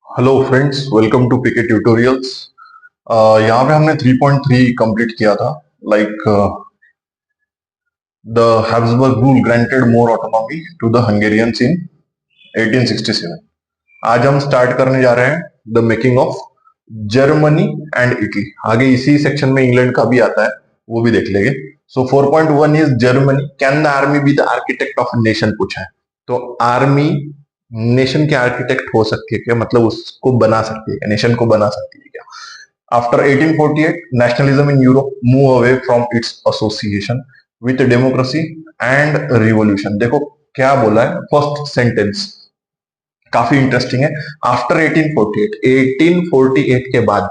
Hello friends, welcome to PK tutorials. यहाँ पे हमने 3.3 कंप्लीट किया था। Like the Habsburg rule granted more autonomy to the Hungarians in 1867। आज हम स्टार्ट करने जा रहे हैं the making of Germany and Italy. आगे इसी सेक्शन में इंग्लैंड का भी आता है, वो भी देख लेंगे। सो 4.1 is Germany can the army be the architect of nation पूछा है। तो आर्मी नेशन के आर्किटेक्ट हो सकती है क्या, मतलब उसको बना सकती है, नेशन को बना सकती है क्या? After 1848, nationalism in Europe move away from its association with democracy and revolution। देखो क्या बोला है फर्स्ट सेंटेंस, काफी इंटरेस्टिंग है। आफ्टर 1848 के बाद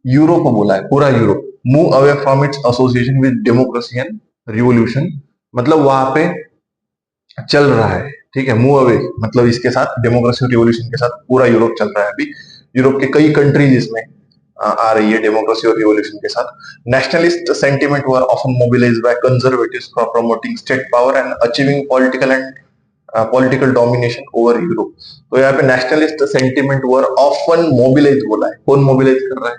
यूरोप बोला है, पूरा Europe move away from its association with democracy and revolution. मतलब वहां पे चल रहा है, ठीक है। मूव अवे मतलब इसके साथ डेमोक्रेसी और रिवोल्यूशन के साथ पूरा यूरोप चल रहा है अभी। यूरोप के कई कंट्रीज इसमें आ रही है डेमोक्रेसी और रिवोल्यूशन के साथ। Nationalist sentiment were often mobilised by conservatives for promoting state power and achieving political domination over Europe. तो यहाँ पे nationalist sentiment were often mobilise बोला है। कौन मोबिलाइज कर रहा है?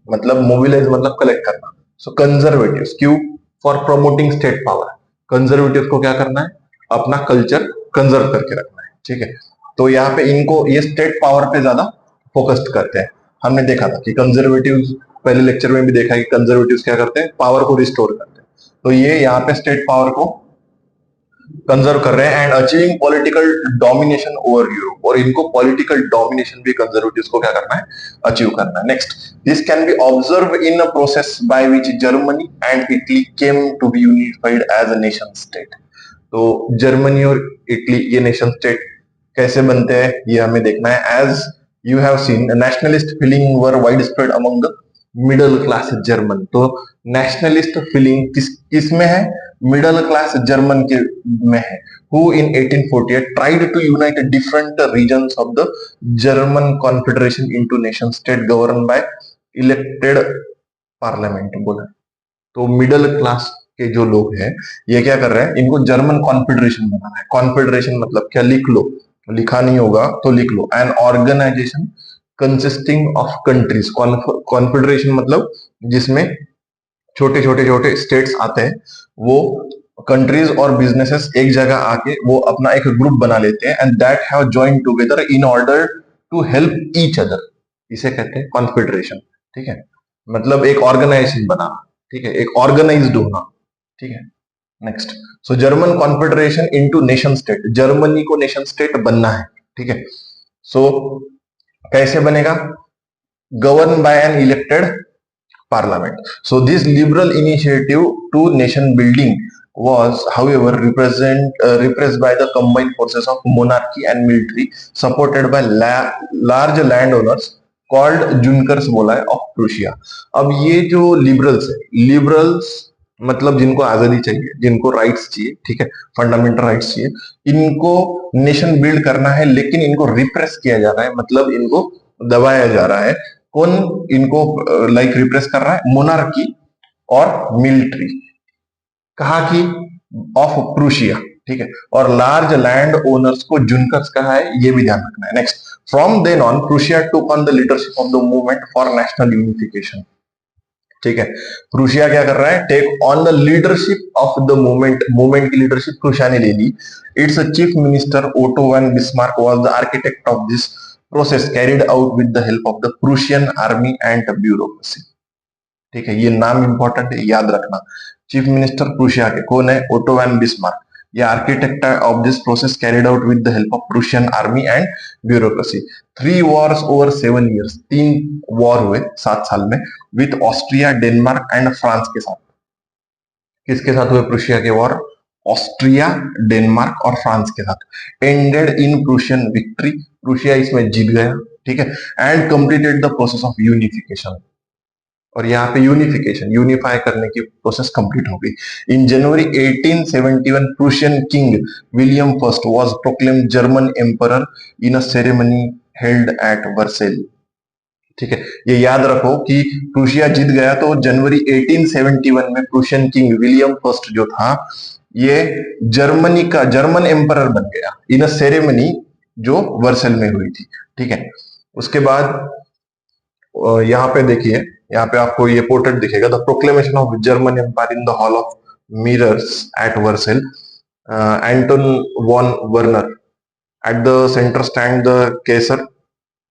मतलब मोबिलाइज मतलब कलेक्ट करना। सो कंजर्वेटिव क्यों? For promoting state power. Conservative को क्या करना है? अपना कल्चर कंजर्व करके रखना है, ठीक है। तो यहाँ पे इनको ये स्टेट पावर पे ज्यादा फोकस्ड करते हैं। हमने देखा था कि कंजर्वेटिव, पहले लेक्चर में भी देखा कि कंजर्वेटिव क्या करते हैं, पावर को रिस्टोर करते हैं। तो ये यहाँ पे स्टेट पावर को कंजर्व कर रहे हैं and achieving political domination over Europe. और इनको पॉलिटिकल डोमिनेशन भी कंजर्वेटिव्स को क्या करना है? अचीव करना है। Next, this can be observe in a process by which Germany and Italy came to be unified as a nation state. तो जर्मनी और इटली ये नेशन स्टेट कैसे बनते हैं ये हमें देखना है। As you have seen nationalist feeling were widespread among the middle class German. तो नेशनलिस्ट फीलिंग किस में है? मिडिल क्लास जर्मन के में है। Who in 1848 tried to unite different regions of the German confederation into nation state govern by elected parliament बोला। तो मिडिल क्लास के जो लोग हैं ये क्या कर रहे हैं? इनको जर्मन कॉन्फेडरेशन बनाना है। कॉन्फेडरेशन मतलब क्या? लिख लो, लिखा नहीं होगा तो लिख लो। An organisation consisting of countries. Confederation मतलब जिसमें छोटे छोटे छोटे स्टेट्स आते हैं, वो कंट्रीज और बिजनेसेस एक जगह आके वो अपना एक ग्रुप बना लेते हैं and that have join together in order to help each other. इसे कहते हैं कॉन्फेडरेशन, ठीक है। मतलब एक ऑर्गेनाइजेशन बनाना, ठीक है, एक ऑर्गेनाइज्ड होना, ठीक है। Next, so German confederation into nation state. Germany को नेशन स्टेट बनना है, ठीक है। सो कैसे बनेगा? Govern by an elected parliament. So this liberal initiative to nation building was, however, repressed by the combined forces of monarchy and military, supported by large landowners called Junkers बोला है of Prussia। अब ये जो liberals है, liberals मतलब जिनको आजादी चाहिए, जिनको राइट्स चाहिए, ठीक है, फंडामेंटल राइट्स चाहिए, इनको नेशन बिल्ड करना है, लेकिन इनको रिप्रेस किया जा रहा है, मतलब इनको दबाया जा रहा है। कौन इनको लाइक रिप्रेस कर रहा है? मोनार्की और मिलिट्री। कहा कि ऑफ प्रूशिया, ठीक है। और लार्ज लैंड ओनर्स को जुनकर्स कहा है, ये भी ध्यान रखना है। Next, from then on Prussia took on the leadership of the movement for national unification, ठीक है। प्रूशिया क्या कर रहा है? Take on the leadership of the movement. Movement की लीडरशिप प्रूशिया ने ले ली। Its chief minister Otto von Bismarck was the architect of this process carried out with the help of the Prussian army and bureaucracy, ठीक है। ये नाम important है, याद रखना। चीफ मिनिस्टर प्रूशिया के कौन है? Otto von Bismarck. ये architect of this process carried out with the help of Prussian army and bureaucracy. 3 wars over 7 years, 3 war हुए 7 साल में, with Austria, Denmark and France के साथ। किसके साथ हुए प्रूशिया के वॉर? ऑस्ट्रिया, डेनमार्क और फ्रांस के साथ। Ended in Prussian victory. Prussia इसमें जीत गया, ठीक है। And completed the process of unification. और यहाँ पे यूनिफिकेशन, यूनिफाई करने की प्रोसेस कंप्लीट हो गई। इन जनवरी 1871 Prussian king William first was proclaimed German emperor in a ceremony held at Vercel, ठीक है। ये याद रखो कि प्रूशिया जीत गया तो जनवरी 1871 में प्रूशियन किंग विलियम फर्स्ट जो था, ये जर्मनी का जर्मन एम्परर बन गया इन अ सेरेमनी जो वर्सेल में हुई थी, ठीक है। उसके बाद यहाँ पे देखिए, यहाँ पे आपको ये पोर्ट्रेट दिखेगा, the proclamation of German empire in the hall of mirrors at Versailles, Anton von Werner, at the centre stand the Kaiser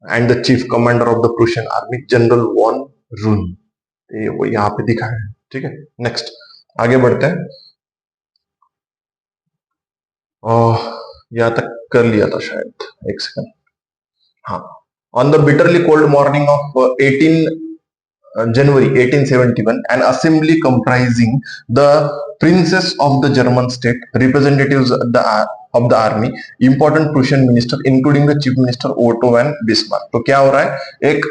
and the chief commander of the Prussian army general von Roon. ये वो यहाँ पे दिखा है, ठीक है। Next आगे बढ़ते हैं। यहाँ तक कर लिया था शायद, एक सेकंड। हाँ, on the bitterly cold morning of 18 January 1871, an assembly comprising the princes of the German state, representatives of the army, important Prussian minister, including the chief minister Otto von Bismarck। तो क्या हो रहा है, एक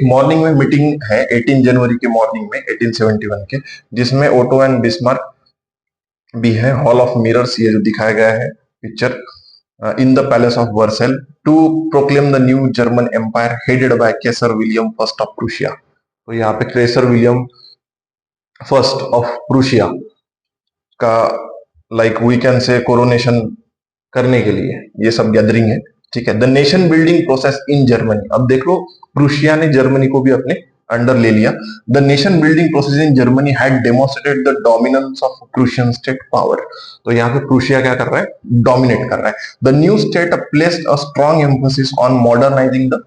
morning में meeting है 18 जनवरी के morning में 1871 के, जिसमें ओटो एंड बिस्मार्क भी है। हॉल ऑफ मिरर्स ये जो दिखाया गया है picture, in the palace of Versailles to proclaim the new German empire headed by Kaiser William I of Prussia। तो यहाँ पे Kaiser William first of Prussia का like we can say coronation करने के लिए ये सब गैदरिंग है, ठीक है। The nation building process in Germany, अब देख लो प्रूशिया ने जर्मनी को भी अपने अंडर ले लिया। The nation building process in Germany had demonstrated the dominance of Prussian state power. तो यहाँ पे प्रूशिया क्या कर रहा है, डोमिनेट कर रहा है। The new state placed a strong emphasis on modernising the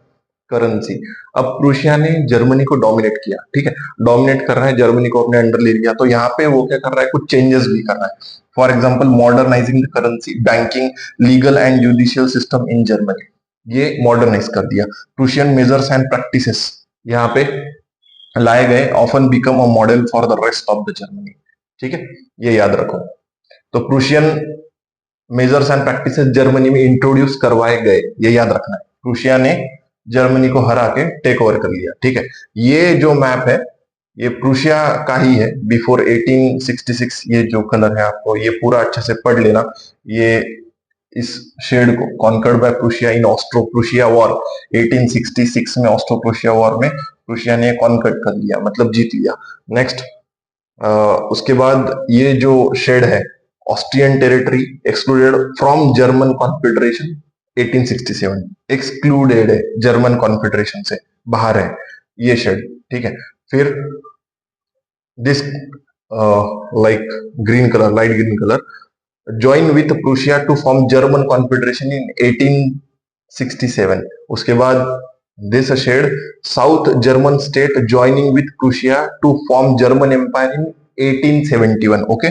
currency. अब प्रूशिया ने जर्मनी को डोमिनेट किया, ठीक है, डोमिनेट कर रहा है, जर्मनी को अपने अंडर ले लिया। तो यहाँ पे वो क्या कर रहा है, कुछ चेंजेस भी कर रहा है। For example modernising the currency, banking, legal and judicial system in Germany, ये मॉडर्नाइज कर दिया। प्रूशियन मेजर्स एंड प्रैक्टिसेस यहाँ पे लाए गए, often become a model for the rest of the Germany, ठीक है, ये याद रखो। तो Prussian measures and practices Germany में इंट्रोड्यूस करवाए गए, ये याद रखना है। प्रूशिया ने जर्मनी को हरा के टेक ओवर कर लिया, ठीक है। ये जो मैप है ये प्रूशिया का ही है बिफोर 1866। ये जो कलर है आपको ये पूरा अच्छे से पढ़ लेना। ये इस शेड को कॉन्कर्ड बाय प्रूशिया इन ऑस्ट्रो प्रूशिया वॉर 1866 में, ऑस्ट्रो प्रूशिया वॉर में प्रूशिया ने कॉन्कर्ड कर लिया, मतलब जीत लिया। नेक्स्ट उसके बाद ये जो शेड है Austrian territory excluded from German confederation 1867, excluded है जर्मन कॉन्फेडरेशन से, बाहर है ये शेड, ठीक है। फिर this like green colour, light green colour, join with Prussia to form German confederation in 1867। उसके बाद this shade south German state joining with Prussia to form German empire in 1871। Okay,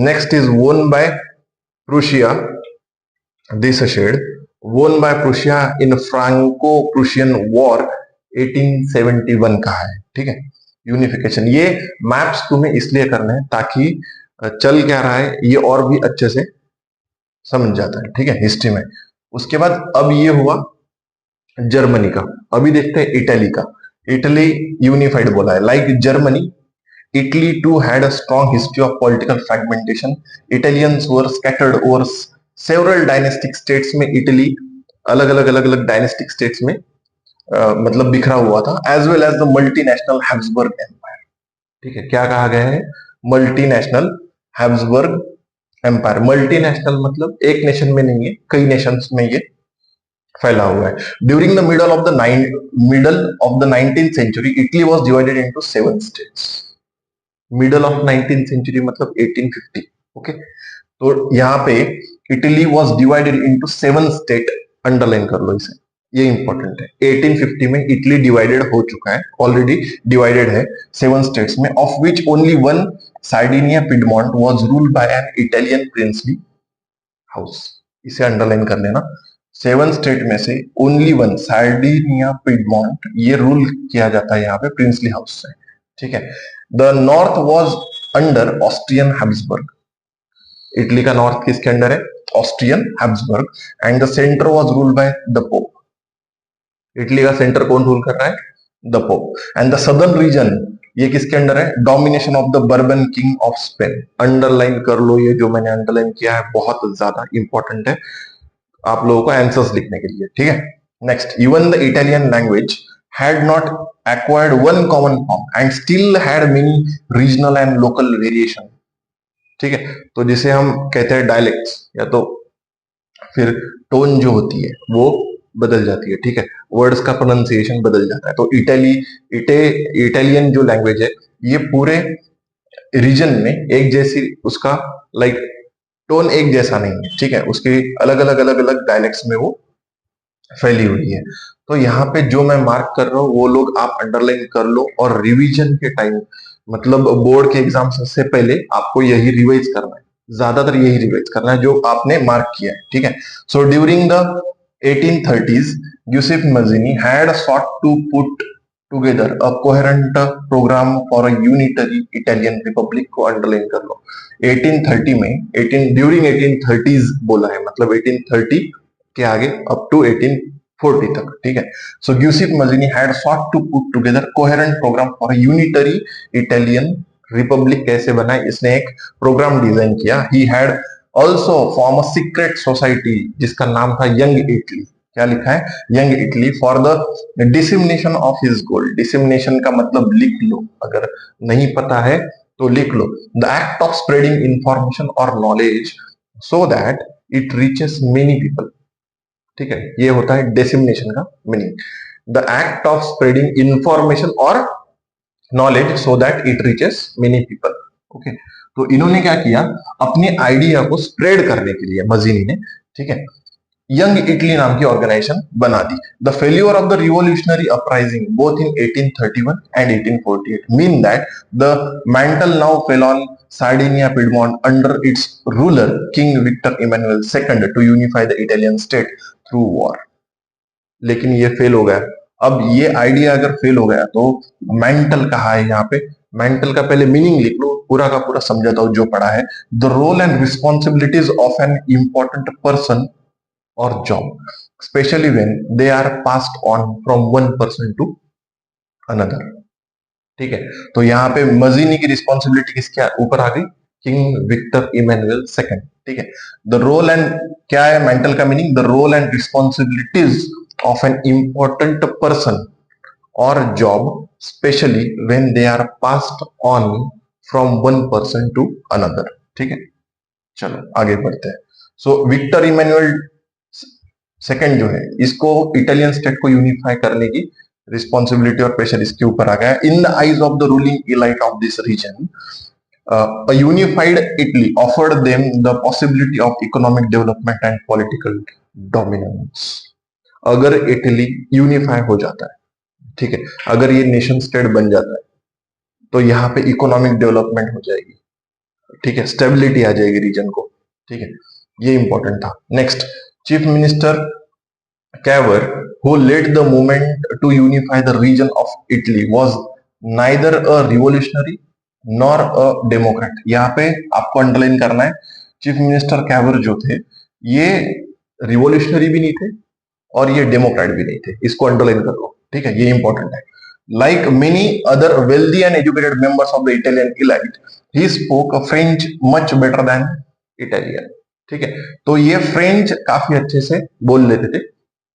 next is won by Prussia, this shade won by Prussia in Franco Prussian war 1871 का है, ठीक है। Unification, ये maps तुम्हें इसलिए करने हैं ताकि चल क्या रहा है ये और भी अच्छे से समझ जाता है, ठीक है, हिस्ट्री में। उसके बाद अब ये हुआ जर्मनी का, अभी देखते हैं इटली का। इटली यूनिफाइड बोला है, like Germany Italy too had a strong history of political fragmentation. Italians were scattered over several dynastic states में, इटली अलग अलग डायनेस्टिक स्टेट्स में मतलब बिखरा हुआ था। As well as the multinational Habsburg empire, ठीक है, क्या कहा गया है, मल्टीनेशनल हैब्सबर्ग एम्पायर। मल्टीनेशनल मतलब एक नेशन में नहीं है, कई नेशंस में ये फैला हुआ है। During the middle of the 19th century Italy was divided into 7 states. Middle of 19th century मतलब 1850, ओके। तो यहाँ पे Italy was divided into 7 state, underline कर लो इसे, ये इंपॉर्टेंट है। 1850 में इटली डिवाइडेड हो चुका है, ऑलरेडी डिवाइडेड है 7 स्टेट्स में, of which only one Sardinia Piedmont was ruled by an Italian princely house. इसे अंडरलाइन कर लेना, 7 स्टेट में से ओनली वन सार्डिनिया पिडमॉन्ट ये रूल किया जाता है यहाँ पे प्रिंसली हाउस से, ठीक है। The north was under Austrian Habsburg, Italy का नॉर्थ किसके अंडर है, Austrian Habsburg, and the centre was ruled by the pope. Italy का सेंटर कौन रूल कर रहा है, the pope. And the southern reason ये किसके अंडर है, domination of the bourbon king of Spain. Underline कर लो, ये जो मैंने अंडरलाइन किया है बहुत ज्यादा इंपॉर्टेंट है आप लोगों को आंसर्स लिखने के लिए, ठीक है। Next, even the Italian language had not acquired one common form and still had many regional and local variation, ठीक है। तो जिसे हम कहते हैं डायलेक्ट्स या तो फिर टोन जो होती है वो बदल जाती है, ठीक है, वर्ड्स का प्रोनाउंसिएशन बदल जाता है। तो इटालियन जो लैंग्वेज है ये पूरे रीजन में एक जैसी उसका लाइक टोन एक जैसा नहीं है, ठीक है, उसके अलग अलग डायलेक्ट्स में वो फैली हुई है। तो यहाँ पे जो मैं मार्क कर रहा हूँ वो लोग आप अंडरलाइन कर लो, और रिवीजन के टाइम मतलब बोर्ड के एग्जाम से पहले आपको यही रिवाइज करना है, ज्यादातर यही रिवाइज करना है जो आपने मार्क किया है, ठीक है। So during the 1830s Yusuf मजीनी had sought to put together a coherent program for a unitary Italian republic को अंडरलाइन कर लो। 1830 में 18 ड्यूरिंग 1830s बोला है, मतलब 1830 के आगे अप टू 1840 तक, ठीक है। सो Yusuf मजीनी had sought to put together coherent program for a unitary Italian Republic कैसे बनाए, इसने एक प्रोग्राम डिजाइन किया। He had also form a secret society जिसका नाम था यंग इटली। क्या लिखा है? Young Italy, for the dissemination of his goal. Dissemination का मतलब लिख लो, अगर नहीं पता है तो लिख लो। The act of spreading information और knowledge so that it reaches many people, ठीक है, ये होता है डिसिमिनेशन का meaning. The act of spreading information और knowledge so that it reaches many people, okay. तो इन्होंने क्या किया, अपने आइडिया को स्प्रेड करने के लिए मजीनी ने, ठीक है, यंग इटली नाम की ऑर्गेनाइजेशन बना दी। The failure of the revolutionary uprising both in 1831 and 1848 mean that the mantle now fell on Sardinia Piedmont under its ruler King Victor Emmanuel II to unify the Italian state through war। लेकिन ये fail हो गया। अब ये idea अगर fail हो गया तो मेंटल कहा है यहाँ पे, मेंटल का पहले मीनिंग लिख लो, पूरा का पूरा समझाता हूं जो पढ़ा है। The role and responsibilities of an important person or job, especially when they are passed on from one person to another, ठीक है। तो यहाँ पे मजीनी की रिस्पॉन्सिबिलिटी किसके ऊपर आ गई? किंग विक्टर इमैनुअल सेकंड, ठीक है। द रोल एंड क्या है मेंटल का meaning? The role and responsibilities of an important person और job specially when they are passed on from one person to another, ठीक है। चलो आगे बढ़ते हैं। सो विक्टर इमैनुअल सेकंड जो है, इसको इटालियन स्टेट को यूनिफाई करने की रिस्पॉन्सिबिलिटी और प्रेशर इसके ऊपर आ गया। In the eyes of the ruling elite of this region a unified Italy offered them the possibility of economic development and political dominance। अगर इटली यूनिफाई हो जाता है, ठीक है, अगर ये नेशन स्टेट बन जाता है तो यहाँ पे इकोनॉमिक डेवलपमेंट हो जाएगी, ठीक है, स्टेबिलिटी आ जाएगी रीजन को, ठीक है, ये इंपॉर्टेंट था। Next, chief minister Cavour, who led the movement to unify the region of Italy, was neither a revolutionary nor a democrat। यहाँ पे आपको अंडरलाइन करना है, चीफ मिनिस्टर कैवर जो थे ये रिवोल्यूशनरी भी नहीं थे और ये डेमोक्रेट भी नहीं थे, इसको अंडरलाइन कर लो, ठीक है, ये इंपॉर्टेंट है। Like many other wealthy and educated members of the Italian elite, he spoke French much better than Italian, ठीक है। तो ये फ्रेंच काफी अच्छे से बोल लेते थे,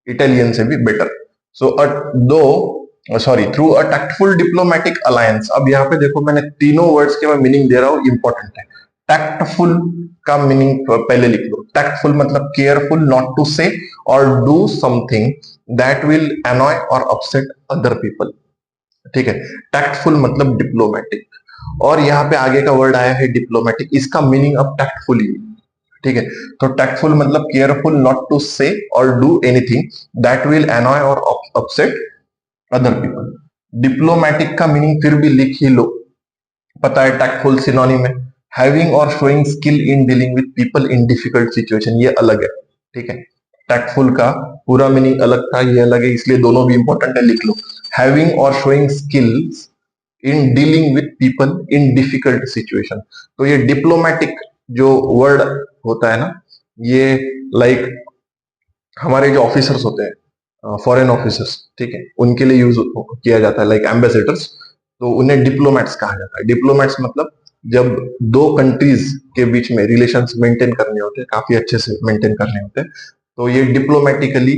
इटालियन से भी बेटर। सो दो sorry through a tactful diplomatic alliance. अब यहाँ पे देखो मैंने तीनों वर्ड्स के मैं मीनिंग दे रहा हूँ, इंपॉर्टेंट है। टैक्टफुल का मीनिंग पहले लिख लो। टैक्टफुल मतलब केयरफुल नॉट टू से और डू समथिंग दैट विल अनॉय और अपसेट अदर पीपल, ठीक है। टैक्टफुल मतलब डिप्लोमेटिक, और यहाँ पे आगे का वर्ड आया है डिप्लोमेटिक, इसका मीनिंग अब टैक्टफुली, ठीक है। तो टैक्टफुल मतलब केयरफुल नॉट टू से और डू एनीथिंग दैट विल अनॉय और अपसेट अदर पीपल। डिप्लोमेटिक का मीनिंग फिर भी लिख ही लो, पता है टैक्टफुल सिनोनिम है हैविंग और showing skill in dealing with people in difficult situation, ये अलग है, ठीक है। टैक्टफुल का पूरा मीनिंग अलग था, ये अलग है, इसलिए दोनों भी इंपॉर्टेंट है, लिख लो। हैविंग और showing skills in dealing with people in difficult situation. तो ये डिप्लोमेटिक जो वर्ड होता है ना, ये लाइक हमारे जो ऑफिसर्स होते हैं फॉरेन ऑफिसर्स, ठीक है, उनके लिए यूज किया जाता है, लाइक एम्बेसडर्स, तो उन्हें डिप्लोमेट्स कहा जाता है। डिप्लोमेट्स मतलब जब दो कंट्रीज के बीच में रिलेशंस मेंटेन करने होते हैं, काफी अच्छे से मेंटेन करने होते हैं, तो ये डिप्लोमेटिकली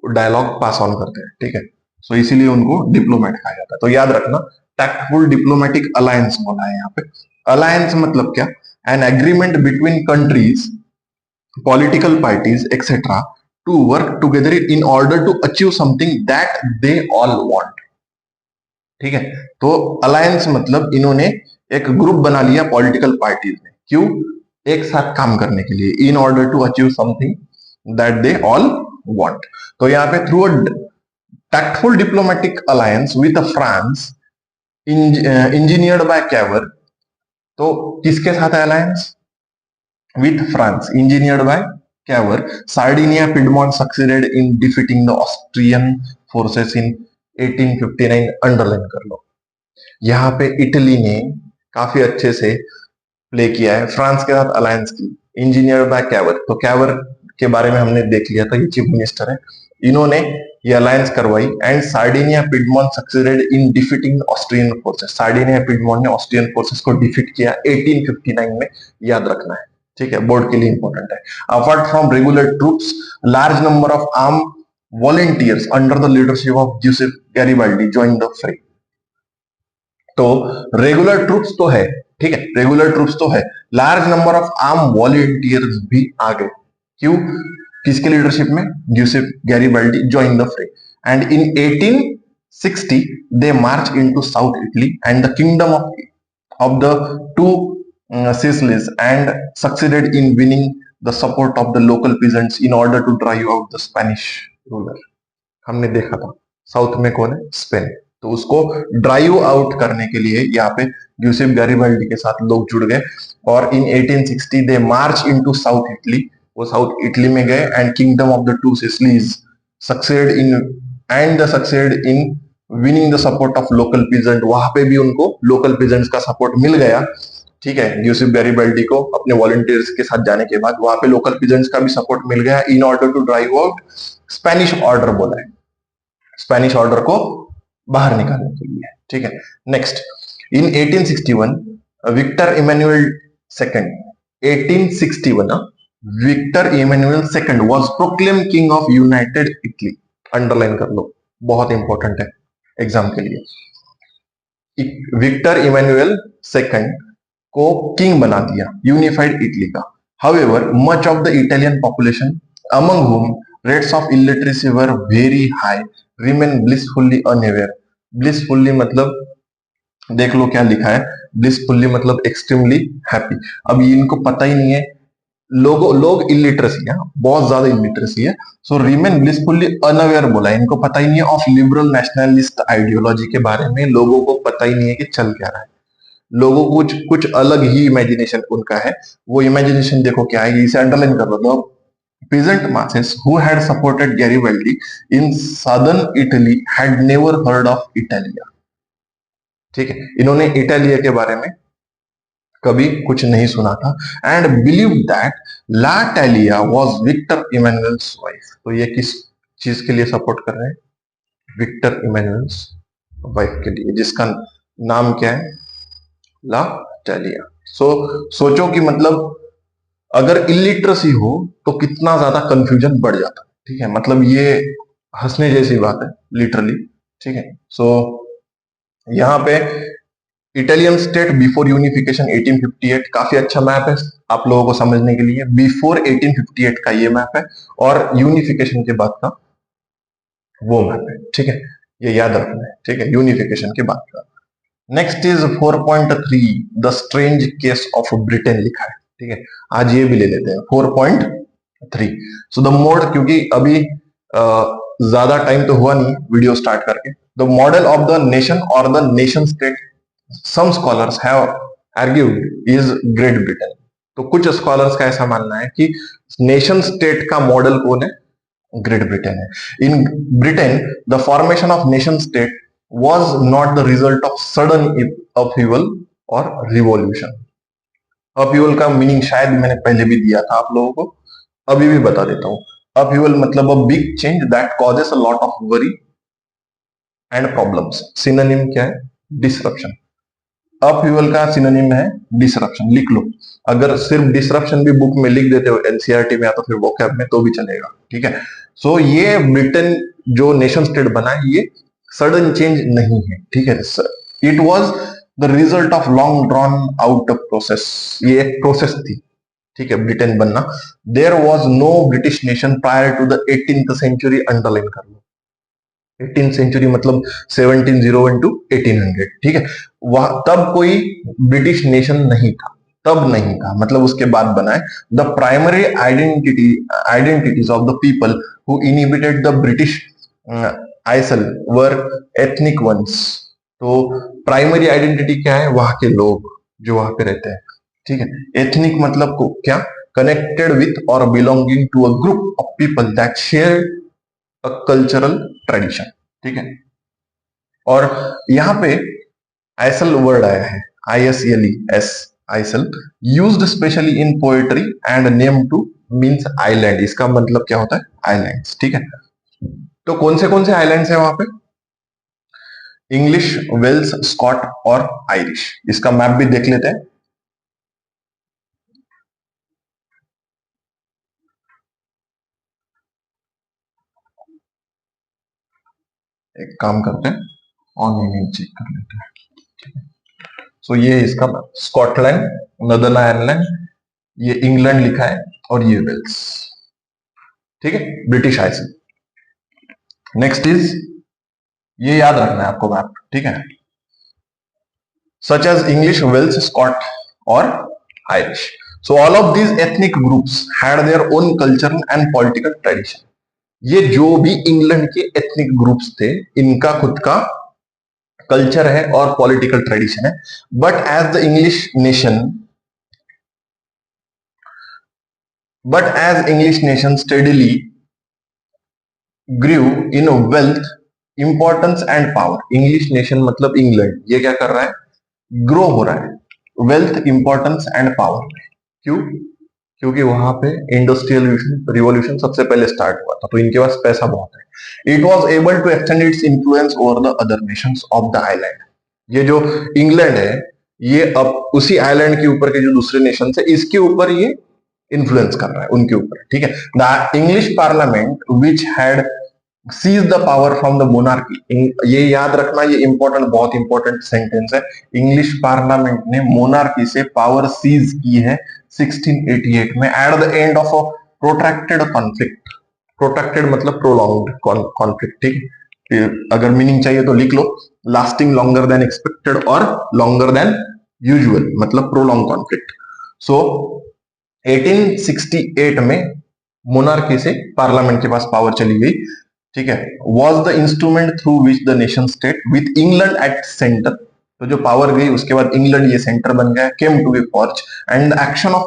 डायलॉग पास ऑन करते हैं, ठीक है। सो इसीलिए उनको डिप्लोमेट कहा जाता है। तो याद रखना, टैक्टफुल डिप्लोमेटिक अलायंस बोला है यहाँ पे। अलायंस मतलब क्या? An agreement between countries, political parties etc to work together in order to achieve something that they all want. ठीक है, तो अलायंस मतलब इन्होंने एक ग्रुप बना लिया पॉलिटिकल पार्टीज ने, क्यों? एक साथ काम करने के लिए, in order to achieve something that they all want. तो यहाँ पे through a tactful diplomatic alliance with France engineered by Cavour। तो किसके साथ है alliance? With France, engineered by Cavour. Sardinia Piedmont succeeded in defeating the Austrian forces in 1859। Underline कर लो। यहाँ पे इटली ने काफी अच्छे से प्ले किया है, फ्रांस के साथ अलायंस की, इंजीनियर बाय कैवर। तो कैवर के बारे में हमने देख लिया था, ये चीफ मिनिस्टर है, इन्होंने ये अलायंस करवाई। And Sardinia Piedmont succeeded in defeating Austrian forces. Sardinia Piedmont ने ऑस्ट्रियन फोर्सेस को डिफीट किया 1859 में, याद रखना है, ठीक है, बोर्ड के लिए इंपॉर्टेंट है। Apart from regular troops, large number of arm volunteers under the leadership of Joseph Garibaldi join the फ्रे। तो रेगुलर ट्रूप्स तो है, ठीक है, रेगुलर ट्रूप्स तो है, large number of arm volunteers भी आ गए, क्यों? किसके लीडरशिप में? जोसेफ गैरिबाल्डी जॉइन द फ्रे। And in 1860 they March into south Italy and the kingdom of the two Sicilies and succeeded in winning the support of the local peasants in order to drive out the Spanish ruler। हमने देखा था south में कौन है? Spain. तो उसको drive out करने के लिए यहाँ पे यूसेफ गैरिबाल्डी के साथ लोग जुड़ गए और इन 1860 दे मार्च इनटू साउथ इटली। वो साउथ इटली में गए and kingdom of the two Sicilies succeed in winning the support of local peasant. वहां पे भी उनको लोकल पीजेंट्स का सपोर्ट मिल गया, ठीक है, यूसेफ गैरिबाल्डी को अपने वॉलंटियर्स के साथ जाने के बाद वहां पे लोकल पीजेंट्स का भी सपोर्ट मिल गया in order to drive out Spanish order, बोला है, स्पेनिश ऑर्डर को बाहर निकालने के लिए, ठीक है। Next, in 1861 Victor Emmanuel second, 1861 Victor Emmanuel second was proclaim king of united Italy. Underline कर लो, बहुत इंपॉर्टेंट है एग्जाम के लिए। विक्टर इमैनुअल सेकंड को किंग बना दिया यूनिफाइड इटली का। However much of the Italian population among whom rates of illiteracy were very high remain blissfully unaware। blissfully मतलब देख लो क्या लिखा है, blissfully मतलब एक्सट्रीमली हैप्पी। अब इनको पता ही नहीं है, लोग इलिटरेसी है, बहुत ज्यादा इलिटरेसी है। सो रिमेन ब्लिसफुली अनअवेयर बोला है, इनको पता ही नहीं है ऑफ लिबरल नेशनलिस्ट आइडियोलॉजी के बारे में, लोगों को पता ही नहीं है कि चल क्या रहा है, लोगों को कुछ कुछ अलग ही इमेजिनेशन उनका है। वो इमेजिनेशन देखो क्या है, इसे अंडरलाइन कर लो। peasant masses who had supported Garibaldi in southern Italy had never heard of Italia। ठीक है, इन्होंने इटालिया के बारे में कभी कुछ नहीं सुना था। And believe that la Italia was Victor Emmanuel's wife. तो ये किस चीज के लिए सपोर्ट कर रहे हैं? विक्टर इमैनुअल्स वाइफ के लिए, जिसका नाम क्या है? ला टैलिया। सोचो कि मतलब अगर इलिटरेसी हो तो कितना ज्यादा कंफ्यूजन बढ़ जाता है, ठीक है, मतलब ये हंसने जैसी बात है लिटरली, ठीक है। सो यहाँ पे इटालियन स्टेट बिफोर यूनिफिकेशन 1858 काफी अच्छा मैप है आप लोगों को समझने के लिए। बिफोर 1858 का ये मैप है और यूनिफिकेशन के बाद का वो मैप है, ठीक है, ये याद रखना है, ठीक है, यूनिफिकेशन के बाद का। Next is 4.3 the strange case of Britain लिखा है, ठीक है, आज ये भी ले लेते हैं 4.3। सो द मोड, क्योंकि अभी ज्यादा टाइम तो हुआ नहीं वीडियो स्टार्ट करके। The model of the nation और the nation state some scholars have argued is Great Britain. तो कुछ स्कॉलर्स का ऐसा मानना है कि नेशन स्टेट का मॉडल कौन है? ग्रेट ब्रिटेन है। In Britain the formation of nation state was not the result of sudden upheaval or revolution। upheaval का मीनिंग शायद मैंने पहले भी दिया था आप लोगों को, अभी भी बता देता हूं। upheaval मतलब a big change that causes a lot of worry and problems। Synonym क्या है? डिसरप्शन। upheaval का सिनोनिम है डिसरप्शन, लिख लो। अगर सिर्फ डिसरप्शन भी बुक में लिख देते हो एनसीईआरटी में या तो फिर वोकैब में तो भी चलेगा, ठीक है। सो ये ब्रिटेन जो नेशन स्टेट बना है ये सडन चेंज नहीं है, ठीक है। It was the result of long drawn out process. ये एक प्रोसेस थी, ठीक है, ब्रिटेन बनना। There was no British nation prior to the 18th century, underline कर लो। 18th सेंचुरी मतलब 1701 टू 1800, ठीक है। वह तब कोई ब्रिटिश नेशन नहीं था, तब नहीं था, मतलब उसके बाद बना है। The primary identities of the people who inhibited the British isle were ethnic ones. तो प्राइमरी आइडेंटिटी क्या है? वहां के लोग जो वहां पे रहते हैं, ठीक है। एथनिक मतलब को क्या? कनेक्टेड विथ और belonging to a group of people that share a cultural tradition, ठीक है। और यहाँ पे आइसल वर्ड आया है, ISLES, isle, used specially in poetry and name to means island. इसका मतलब क्या होता है? आइलैंड्स, ठीक है। तो कौन से आइलैंड्स है वहां पे? इंग्लिश, वेल्स, स्कॉट और आयरिश। इसका मैप भी देख लेते हैं। एक काम करते हैं, ऑनलाइन चेक कर लेते हैं। सो ये इसका मैप, स्कॉटलैंड, नदर्न आयरलैंड, ये इंग्लैंड लिखा है, और ये वेल्स, ठीक है, ब्रिटिश आइसल। नेक्स्ट इज, ये याद रखना है आपको मैप, ठीक है। Such as English, Welsh, Scot और Irish. So all of these ethnic groups had their own cultural and political tradition. ये जो भी इंग्लैंड के एथनिक ग्रुप्स थे, इनका खुद का कल्चर है और पॉलिटिकल ट्रेडिशन है। But as the English nation but as English nation steadily grew in wealth, importance and power. English nation मतलब इंग्लैंड, ये क्या कर रहा है? ग्रो हो रहा है वेल्थ, इंपॉर्टेंस एंड पावर में। क्यों? क्योंकि वहां पे इंडस्ट्रियल रिवॉल्यूशन सबसे पहले स्टार्ट हुआ था, तो इनके पास पैसा बहुत है। It was able to extend its influence over the other nations of the island. ये जो इंग्लैंड है, ये अब उसी आइलैंड के ऊपर के जो दूसरे नेशन है, इसके ऊपर ये इन्फ्लुएंस कर रहा है, उनके ऊपर, ठीक है। The English parliament which had seize the power from the monarchy. ये याद रखना, ये इंपॉर्टेंट, बहुत इंपॉर्टेंट सेंटेंस है। इंग्लिश पार्लियामेंट ने मोनार्की से पावर सीज की है 1688 में, at the end of a protracted conflict. Protracted मतलब प्रोलॉन्ग्ड कॉन्फ्लिक्ट, ठीक है। अगर मीनिंग चाहिए तो लिख लो, लास्टिंग लॉन्गर देन एक्सपेक्टेड और लॉन्गर देन यूजुअल, मतलब प्रोलॉन्ग कॉन्फ्लिक्ट। सो 1868 में मोनार्की से पार्लियामेंट के पास पावर चली गई, ठीक है। Was the instrument through which the nation state with England at centre. तो जो पावर गई उसके बाद इंग्लैंड ये सेंटर बन गया, came to be forge, and the action of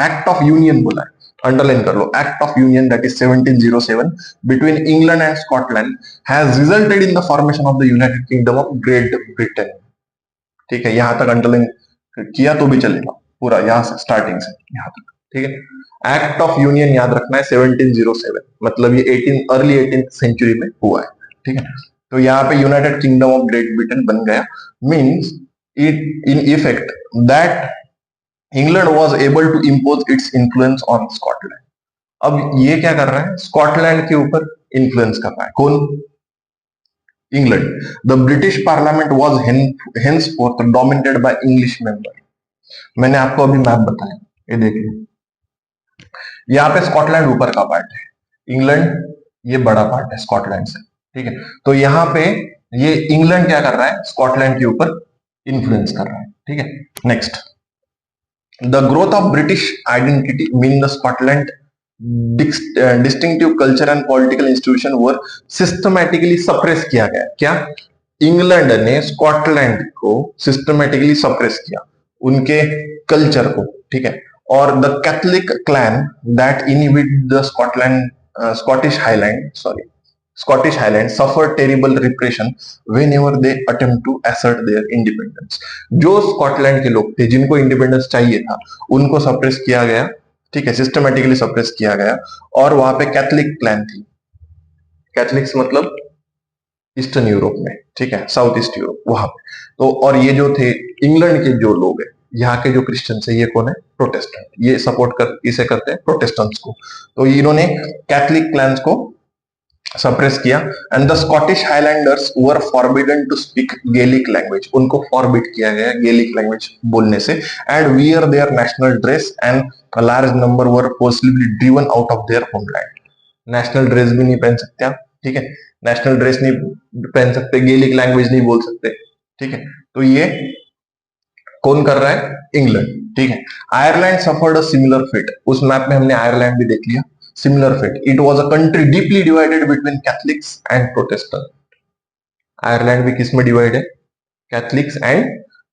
act of union बोला है, अंडरलाइन कर लो, act of union that is 1707 between England and Scotland has resulted in the formation of the United Kingdom of Great Britain, ठीक है। यहां तक underline किया तो भी चलेगा, पूरा यहां से स्टार्टिंग से यहां तक, ठीक है। एक्ट ऑफ यूनियन याद रखना है 1707, मतलब ये अर्ली 18th सेंचुरी में हुआ है, ठीक है। तो यहाँ पे United Kingdom of Great Britain बन गया, means it in effect that England was able to impose its influence on Scotland. अब ये क्या कर रहा है? स्कॉटलैंड के ऊपर इन्फ्लुएंस कर रहा है, कौन? England. The British parliament was henceforth dominated by English member. मैंने आपको अभी मैप बताया, ये देख लो, यहाँ पे स्कॉटलैंड ऊपर का पार्ट है, इंग्लैंड ये बड़ा पार्ट है स्कॉटलैंड से, ठीक है। तो यहाँ पे ये इंग्लैंड क्या कर रहा है? स्कॉटलैंड के ऊपर इन्फ्लुएंस कर रहा है, ठीक है। Next, the growth of British identity mean the Scotland distinctive culture and political institution were systematically suppress किया गया। क्या? इंग्लैंड ने स्कॉटलैंड को सिस्टमैटिकली सप्रेस किया, उनके कल्चर को, ठीक है। और the Catholic clan that inhibit the Scottish Highlands suffered terrible repression whenever they attempt to assert their independence। जो स्कॉटलैंड के लोग थे जिनको इंडिपेंडेंस चाहिए था, उनको सप्रेस किया गया, ठीक है, सिस्टमेटिकली सप्रेस किया गया। और वहां पे कैथलिक क्लैन थी, कैथलिक्स मतलब ईस्टर्न यूरोप में, ठीक है, साउथ ईस्ट यूरोप वहां पे। तो और ये जो थे इंग्लैंड के जो लोग हैं, यहाँ के जो क्रिश्चियंस है, ये कौन है? प्रोटेस्टेंट। ये सपोर्ट कर इसे करते हैं प्रोटेस्टेंट्स को। तो इन्होंने कैथलिक क्लैंस को सप्रेस किया। And the Scottish highlanders were forbidden to speak Gaelic language, उनको फॉरबिड किया गया गेलिक लैंग्वेज बोलने से। And wear their national dress and a large number were forcibly driven out of their homeland. National dress भी नहीं पहन सकते आप, ठीक है, नेशनल ड्रेस नहीं पहन सकते, गेलिक लैंग्वेज नहीं बोल सकते, ठीक है। तो ये कौन कर रहा है? इंग्लैंड, ठीक है। Ireland suffered a similar fate, उस मैप में हमने आयरलैंड भी देख लिया। Similar fate, it was a country deeply divided between Catholics and Protestant. Ireland भी किस में डिवाइड है? Catholics and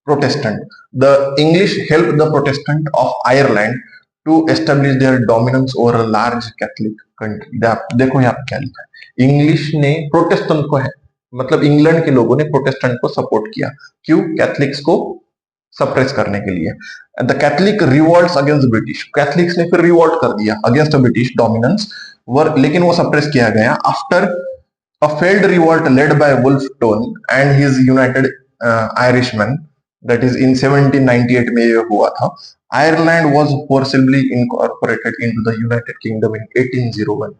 Protestant. The English help the Protestant of Ireland to establish their dominance over a large Catholic country. देखो यहाँ पे क्या लिखा है, इंग्लिश ने प्रोटेस्टेंट को है, मतलब इंग्लैंड के लोगों ने प्रोटेस्टेंट को सपोर्ट किया, क्यों? कैथलिक्स को सप्रेस करने के लिए। The Catholic revolts against British, Catholics ने फिर रिवॉल्ट कर दिया अगेंस्ट ब्रिटिश डोमिनेंस वर, लेकिन वो सप्रेस किया गया after a failed revolt led by Wolf Tone and his United Irishman, that is in 1798 में ये हुआ था। Ireland was forcibly incorporated into the United Kingdom in 1801,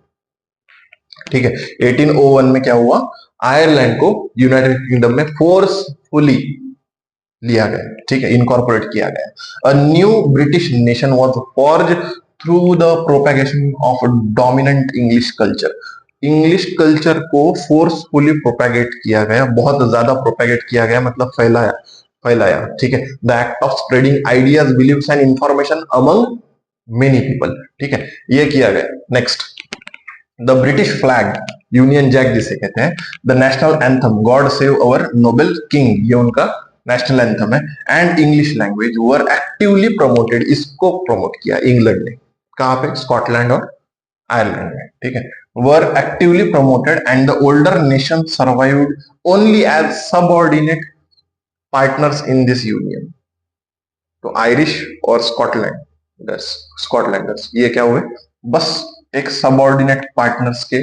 ठीक है। 1801 में क्या हुआ? आयरलैंड को यूनाइटेड किंगडम में फोर्सफुली लिया गया, ठीक है, इनकॉर्पोरेट किया गया। A new British nation was forge through the propagation of dominant English culture. English culture को फोर्सफुली प्रोपेगेट किया गया, बहुत ज्यादा प्रोपेगेट किया गया, मतलब फैलाया, फैलाया, ठीक है। The act of spreading ideas, beliefs and information among many people, ठीक है, ये किया गया। Next, the British flag, Union Jack जिसे कहते हैं, the national anthem God save our noble king, ये उनका नेशनल एंथम है। And English language were actively promoted, इसको प्रमोट किया इंग्लैंड ने, कहां पे? स्कॉटलैंड और आयरलैंड में, ठीक है। Were actively promoted and the older nation survived only as subordinate partners in this union. तो आयरिश और स्कॉटलैंडर्स ये क्या हुए? बस एक सबऑर्डिनेट पार्टनर्स के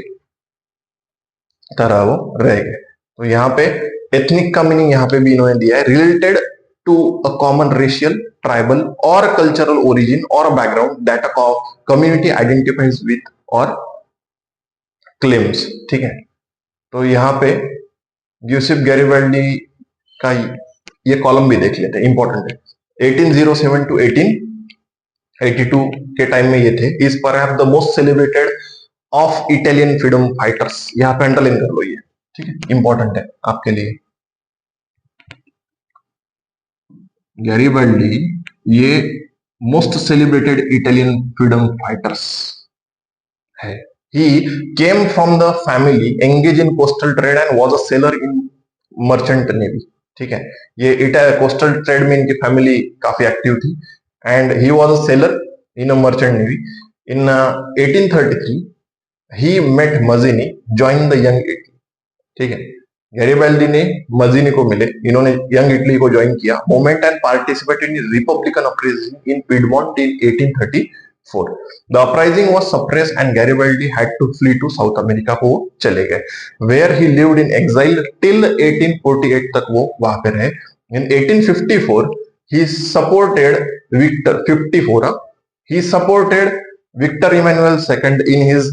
तरह वो रह गए। तो यहाँ पे एथनिक का मीनिंग यहाँ पे भी इन्होंने दिया है, related to a common racial, tribal और कल्चरल ओरिजिन और background that a community identifies with और क्लेम्स, ठीक है। तो यहाँ पे यूसिफ गैरिबाल्डी का ये कॉलम भी देख लेते हैं, इंपॉर्टेंट है। 1807 टू 1882 के टाइम में ये थे। Is perhaps the most celebrated of Italian freedom fighters, यहाँ पे अंडरलाइन कर लो ये, ठीक है, इंपॉर्टेंट है आपके लिए। गैरिबाल्डी ये most celebrated Italian freedom fighters है। He came from the family engage in coastal trade and was a sailor in merchant navy, ठीक है। ये कोस्टल ट्रेड में इनकी फैमिली काफी एक्टिव थी and he was a sailor in a merchant navy. In 1833 he met Mazzini, joined the young Italy, ठीक है। Garibaldi ने मजीनी को मिले, इन्होंने यंग इटली को ज्वाइन किया। Movement and participated in republican uprising in Piedmont in 1834। The uprising was suppressed and Garibaldi had to flee to South America, को चले गए, where he lived in exile till 1848 तक वो वहां पे रहे। इन 1854 he supported Victor 54 he supported Victor Emmanuel II in his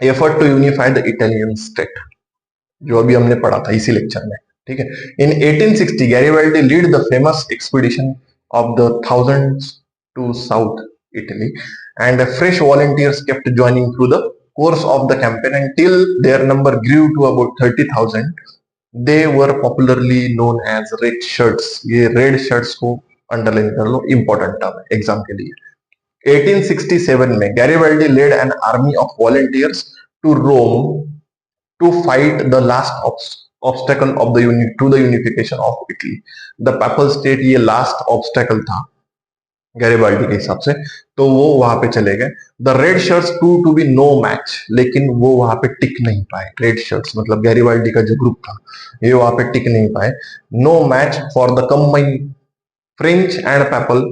effort to unify the Italian state, जो अभी हमने पढ़ा था इसी लेक्चर में, ठीक है। In 1860 Garibaldi lead the famous expedition of the thousands to South Italy and fresh volunteers kept joining through the course of the campaign until their number grew to about 30,000. They were popularly known as red shirts. ये red shirts को underline कर लो, important term है exam के लिए। 1867 में Garibaldi led an army of volunteers to Rome to fight the last obstacle of the to the unification of Italy. The papal state ये last obstacle था गैरिबाल्डी के हिसाब से, तो वो वहां पे चले गए। The red shirts prove to be no match, लेकिन वो वहां पे टिक नहीं पाए। रेड शर्ट्स मतलब गैरिबाल्डी का जो ग्रुप था, ये वहां पे टिक नहीं पाए। No match for the combined French and papal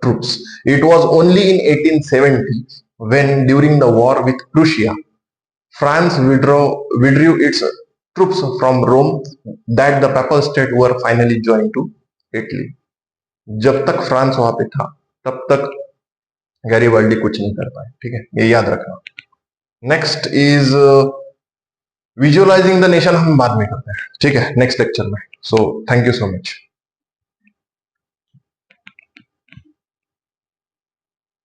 troops. It was only in 1870 when during the war with Prussia France withdrew its troops from Rome that the papal state were finally joined to Italy. जब तक France वहां पे था तब तक Garibaldi कुछ नहीं कर पाए, ठीक है, ये याद रखना। Next is visualising the nation, हम बाद में करते हैं, ठीक है, नेक्स्ट लेक्चर में। So thank you so much.